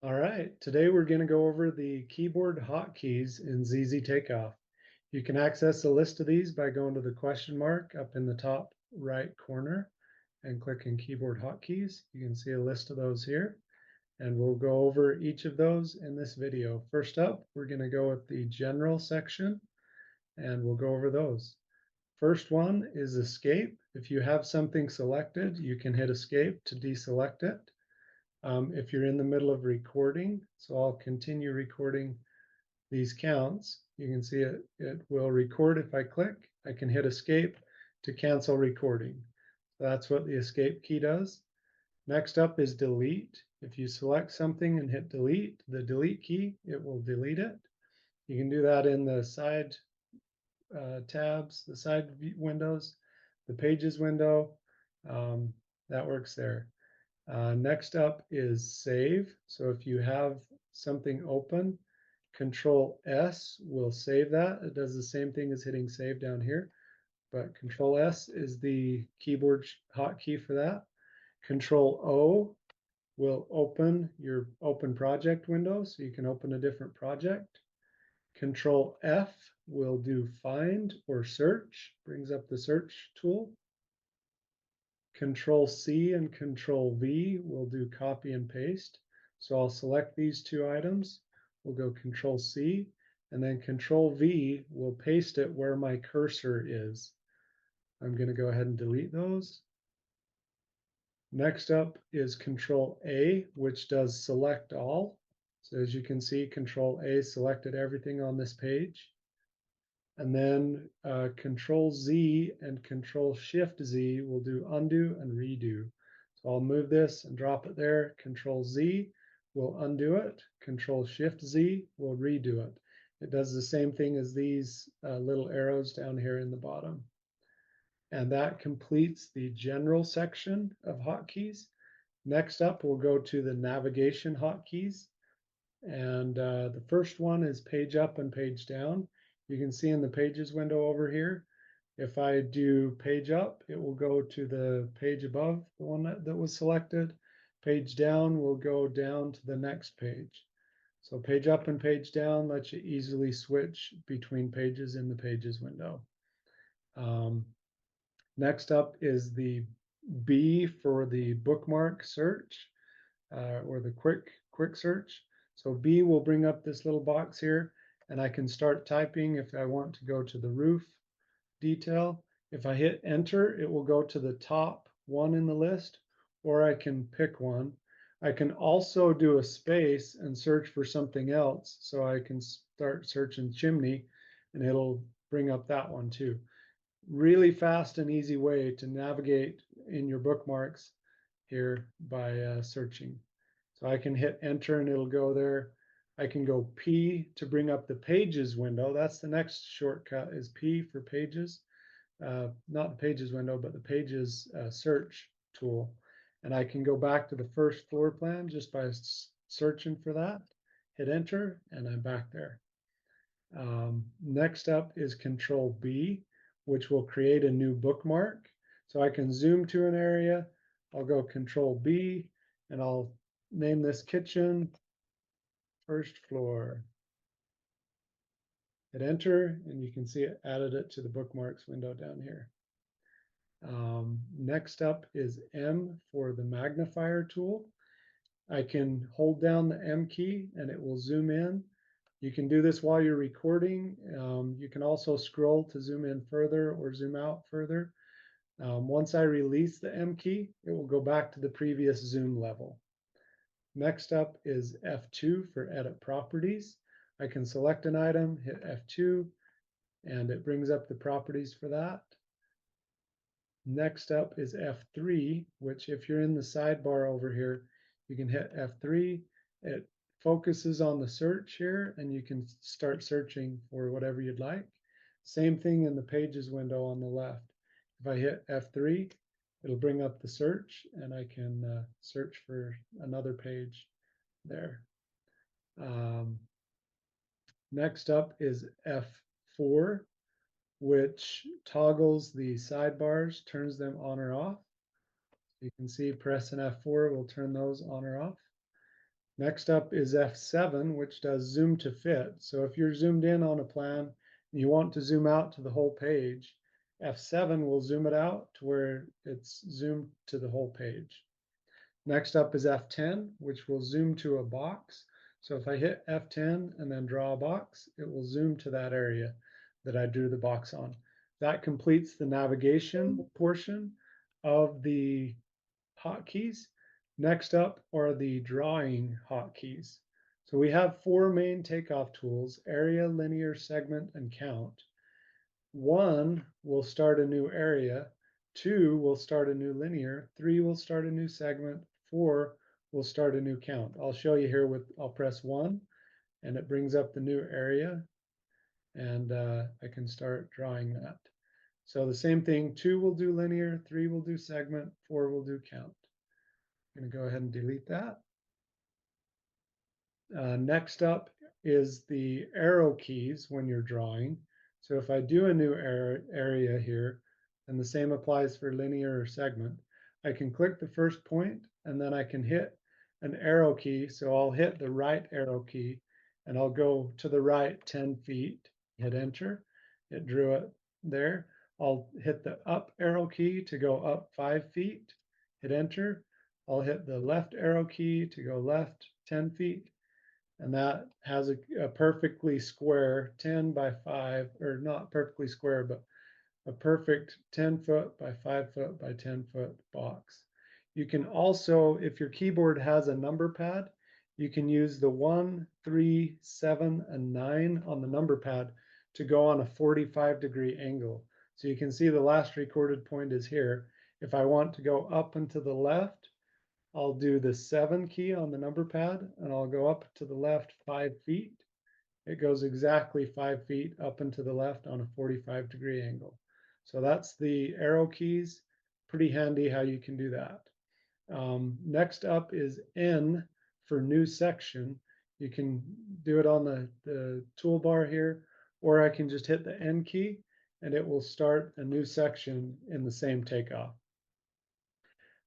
All right, today we're going to go over the keyboard hotkeys in zzTakeoff. You can access a list of these by going to the question mark up in the top right corner and clicking keyboard hotkeys. You can see a list of those here, and we'll go over each of those in this video. First up, we're going to go with the general section, and we'll go over those. First one is escape. If you have something selected, you can hit escape to deselect it. If you're in the middle of recording, so I'll continue recording these counts. You can see it will record if I click. I can hit escape to cancel recording. So that's what the escape key does. Next up is delete. If you select something and hit delete, the delete key, it will delete it. You can do that in the side tabs, the side windows, the pages window. That works there. Next up is save. So if you have something open, Control S will save that. It does the same thing as hitting save down here, but Control S is the keyboard hotkey for that. Control O will open your open project window so you can open a different project. Control F will do find or search, brings up the search tool. Control C and Control V will do copy and paste. So I'll select these two items. We'll go Control C, and then Control V will paste it where my cursor is. I'm going to go ahead and delete those. Next up is Control A, which does select all. So as you can see, Control A selected everything on this page. And then Control Z and Control Shift Z will do undo and redo. So I'll move this and drop it there. Control Z will undo it. Control Shift Z will redo it. It does the same thing as these little arrows down here in the bottom. And that completes the general section of hotkeys. Next up, we'll go to the navigation hotkeys. And the first one is page up and page down. You can see in the pages window over here, if I do page up, it will go to the page above, the one that was selected. Page down will go down to the next page. So page up and page down lets you easily switch between pages in the pages window. Next up is the B for the bookmark search or the quick search. So B will bring up this little box here, and I can start typing if I want to go to the roof detail. If I hit enter, it will go to the top one in the list, or I can pick one. I can also do a space and search for something else. So I can start searching chimney, and it'll bring up that one too. Really fast and easy way to navigate in your bookmarks here by searching. So I can hit enter and it'll go there. I can go P to bring up the pages window. That's the next shortcut is P for pages. Not the pages window, but the pages search tool. And I can go back to the first floor plan just by searching for that, hit enter, and I'm back there. Next up is Control B, which will create a new bookmark. So I can zoom to an area. I'll go Control B, and I'll name this kitchen, first floor. Hit enter, and you can see it added it to the bookmarks window down here. Next up is M for the magnifier tool. I can hold down the M key and it will zoom in. You can do this while you're recording. You can also scroll to zoom in further or zoom out further. Once I release the M key, it will go back to the previous zoom level. Next up is F2 for edit properties. I can select an item, hit F2, and it brings up the properties for that. Next up is F3, which if you're in the sidebar over here, you can hit F3. It focuses on the search here, and you can start searching for whatever you'd like. Same thing in the pages window on the left. If I hit F3, it'll bring up the search, and I can search for another page there. Next up is F4, which toggles the sidebars, turns them on or off. You can see pressing F4 will turn those on or off. Next up is F7, which does zoom to fit. So if you're zoomed in on a plan and you want to zoom out to the whole page, F7 will zoom it out to where it's zoomed to the whole page. Next up is F10, which will zoom to a box. So if I hit F10 and then draw a box, it will zoom to that area that I drew the box on. That completes the navigation portion of the hotkeys. Next up are the drawing hotkeys. So we have four main takeoff tools: area, linear, segment, and count. One will start a new area, two will start a new linear, three will start a new segment, four will start a new count. I'll show you here with, I'll press one and it brings up the new area, and I can start drawing that. So the same thing, two will do linear, three will do segment, four will do count. I'm gonna go ahead and delete that. Next up is the arrow keys when you're drawing. So if I do a new area here, and the same applies for linear or segment, I can click the first point and then I can hit an arrow key. So I'll hit the right arrow key and I'll go to the right 10 feet, hit enter. It drew it there. I'll hit the up arrow key to go up 5 feet, hit enter. I'll hit the left arrow key to go left 10 feet. And that has a perfectly square 10 by 5, or not perfectly square, but a perfect 10 foot by 5 foot by 10 foot box. You can also, if your keyboard has a number pad, you can use the 1, 3, 7, and 9 on the number pad to go on a 45-degree angle. So you can see the last recorded point is here. If I want to go up and to the left, I'll do the 7 key on the number pad and I'll go up to the left 5 feet. It goes exactly 5 feet up and to the left on a 45-degree angle. So that's the arrow keys. Pretty handy how you can do that. Next up is N for new section. You can do it on the toolbar here, or I can just hit the N key and it will start a new section in the same takeoff.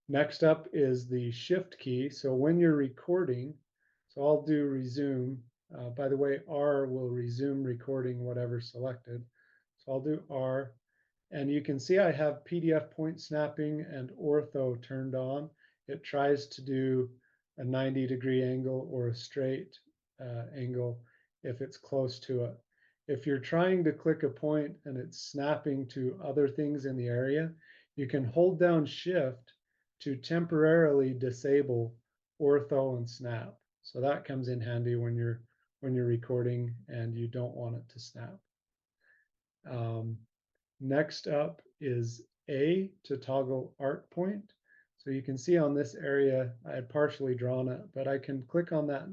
Next up is the shift key. So when you're recording, so I'll do resume. By the way, R will resume recording whatever selected. So I'll do R. And you can see I have PDF point snapping and ortho turned on. It tries to do a 90-degree angle or a straight angle if it's close to it. If you're trying to click a point and it's snapping to other things in the area, you can hold down Shift to temporarily disable ortho and snap. So that comes in handy when you're recording and you don't want it to snap. Next up is A to toggle arc point. So you can see on this area, I had partially drawn it, but I can click on that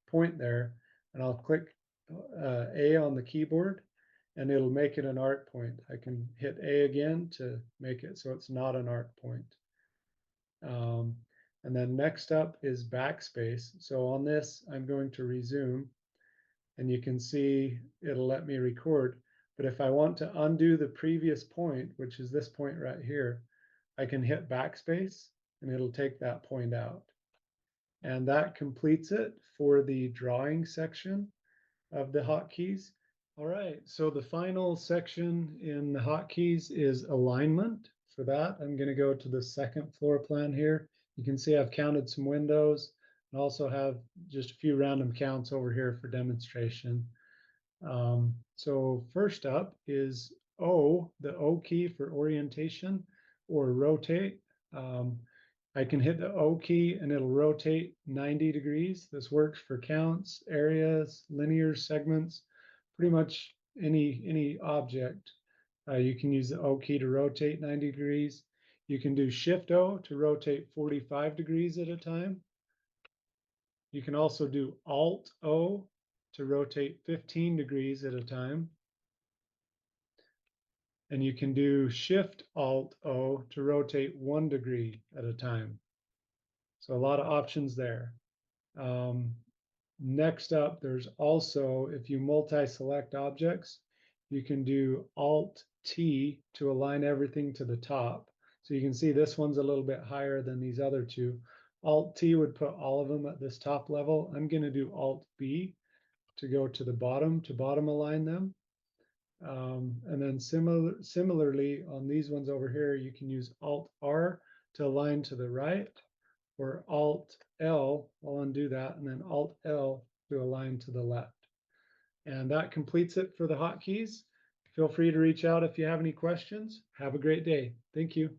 point there and I'll click A on the keyboard and it'll make it an arc point. I can hit A again to make it so it's not an arc point. And then next up is backspace. So on this, I'm going to resume and you can see it'll let me record. But if I want to undo the previous point, which is this point right here, I can hit backspace and it'll take that point out. And that completes it for the drawing section of the hotkeys. All right, so the final section in the hotkeys is alignment. For that, I'm going to go to the second floor plan here. You can see I've counted some windows and also have just a few random counts over here for demonstration. So first up is O, the O key for orientation or rotate. I can hit the O key and it'll rotate 90 degrees. This works for counts, areas, linear segments, pretty much any object. You can use the O key to rotate 90 degrees. You can do Shift O to rotate 45 degrees at a time. You can also do Alt O to rotate 15 degrees at a time. And you can do Shift Alt O to rotate 1 degree at a time. So a lot of options there. Next up, there's also, if you multi-select objects, you can do Alt T to align everything to the top. So you can see this one's a little bit higher than these other two. Alt T would put all of them at this top level. I'm going to do Alt B to go to the bottom, to bottom align them. And then similarly on these ones over here, you can use Alt R to align to the right, or Alt L, I'll undo that, and then Alt L to align to the left. And that completes it for the hotkeys. Feel free to reach out if you have any questions. Have a great day. Thank you.